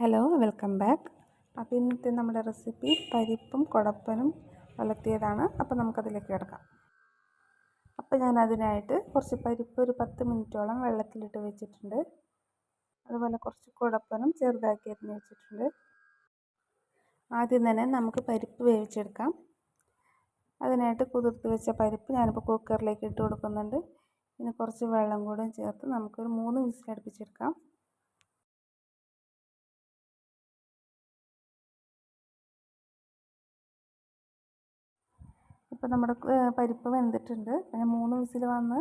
Hello, welcome back. അപ്പോൾ ഇന്നത്തെ നമ്മുടെ റെസിപ്പി പരിപ്പും കുടപ്പനും വളർത്തിയതാണ്. അപ്പോൾ നമുക്കതിലേക്ക് കിടക്കാം. അപ്പോൾ ഞാൻ അതിനായിട്ട് കുറച്ച് പരിപ്പ് ഒരു 10 മിനിറ്റോളം വെള്ളത്തിലിട്ട് വെച്ചിട്ടുണ്ട്. അതുപോലെ കുറച്ച് കുടപ്പനും ചെറുതാക്കി അരിഞ്ഞ് വെച്ചിട്ടുണ്ട്. ആദ്യം തന്നെ നമുക്ക് പരിപ്പ് വേവിച്ചെടുക്കാം. അതിനായിട്ട് കുതിർത്ത് വെച്ച പരിപ്പ് ഞാനിപ്പോൾ കുക്കറിലേക്ക് ഇട്ട് കൊടുക്കുന്നുണ്ട്. ഇനി കുറച്ച് വെള്ളം കൂടെ ചേർത്ത് നമുക്കൊരു 3 വിസിലടുപ്പിച്ചെടുക്കാം. ഇപ്പോൾ നമ്മുടെ പരിപ്പ് വെന്തിട്ടുണ്ട്. പിന്നെ 3 വിസിൽ വന്ന്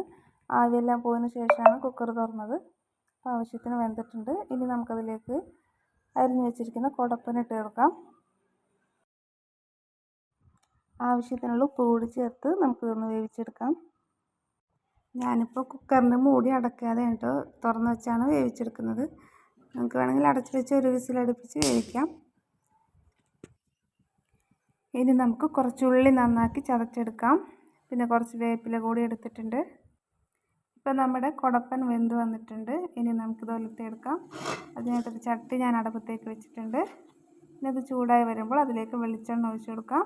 ആവിയെല്ലാം പോയതിന് ശേഷമാണ് കുക്കർ തുറന്നത്. അപ്പോൾ ആവശ്യത്തിന് വെന്തിട്ടുണ്ട്. ഇനി നമുക്കതിലേക്ക് അരിഞ്ഞു വെച്ചിരിക്കുന്ന കുടപ്പനിട്ട് കൊടുക്കാം. ആവശ്യത്തിനുള്ള ഉപ്പ് കൂടി ചേർത്ത് നമുക്കിതൊന്ന് വേവിച്ചെടുക്കാം. ഞാനിപ്പോൾ കുക്കറിൻ്റെ മൂടി അടയ്ക്കാതെ കേട്ടോ തുറന്ന് വെച്ചാണ് വേവിച്ചെടുക്കുന്നത്. നമുക്ക് വേണമെങ്കിൽ അടച്ചു വെച്ച് ഒരു വിസിലടുപ്പിച്ച് വേവിക്കാം. ഇനി നമുക്ക് കുറച്ച് ഉള്ളി നന്നാക്കി ചതച്ചെടുക്കാം. പിന്നെ കുറച്ച് വേപ്പില കൂടി എടുത്തിട്ടുണ്ട്. ഇപ്പോൾ നമ്മുടെ കുടപ്പൻ വെന്ത് വന്നിട്ടുണ്ട്. ഇനി നമുക്കിത് ഒലത്തിയെടുക്കാം. അതിനായിട്ടൊരു ചട്ടി ഞാൻ അടുപ്പത്തേക്ക് വെച്ചിട്ടുണ്ട്. ഇനി അത് ചൂടായി വരുമ്പോൾ അതിലേക്ക് വെളിച്ചെണ്ണ ഒഴിച്ച് കൊടുക്കാം.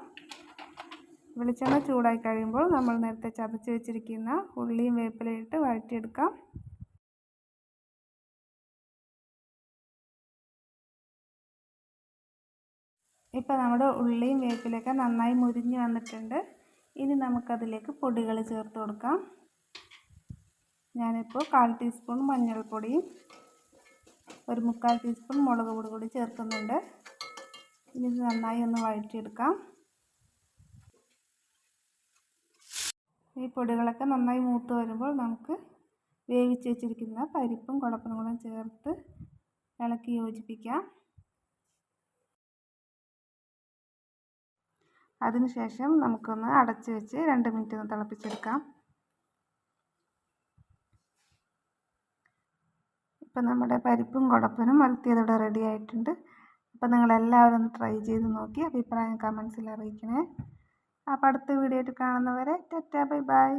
വെളിച്ചെണ്ണ ചൂടായി കഴിയുമ്പോൾ നമ്മൾ നേരത്തെ ചതച്ച് വെച്ചിരിക്കുന്ന ഉള്ളിയും വേപ്പിലയും ഇട്ട് വഴറ്റിയെടുക്കാം. ഇപ്പോൾ നമ്മുടെ ഉള്ളിയും വേപ്പിലയൊക്കെ നന്നായി മുരിഞ്ഞ് വന്നിട്ടുണ്ട്. ഇനി നമുക്കതിലേക്ക് പൊടികൾ ചേർത്ത് കൊടുക്കാം. ഞാനിപ്പോൾ 1/4 ടീസ്പൂൺ മഞ്ഞൾപ്പൊടിയും ഒരു 3/4 ടീസ്പൂൺ മുളക് പൊടി കൂടി ചേർക്കുന്നുണ്ട്. ഇനി ഇത് നന്നായി ഒന്ന് വഴറ്റിയെടുക്കാം. ഈ പൊടികളൊക്കെ നന്നായി മൂത്ത് വരുമ്പോൾ നമുക്ക് വേവിച്ച് വെച്ചിരിക്കുന്ന പരിപ്പും കുടപ്പനും കൂടെ ചേർത്ത് ഇളക്കി യോജിപ്പിക്കാം. അതിനുശേഷം നമുക്കൊന്ന് അടച്ച് വെച്ച് 2 മിനിറ്റ് ഒന്ന് തിളപ്പിച്ചെടുക്കാം. ഇപ്പം നമ്മുടെ പരിപ്പും കുടപ്പനും വളർത്തിയതോടെ റെഡി ആയിട്ടുണ്ട്. അപ്പോൾ നിങ്ങളെല്ലാവരും ഒന്ന് ട്രൈ ചെയ്ത് നോക്കി അഭിപ്രായം കമൻസിൽ അറിയിക്കണേ. അപ്പോൾ അടുത്ത വീഡിയോ ആയിട്ട് കാണുന്നവരെ ടാറ്റാ, ബൈ ബൈ.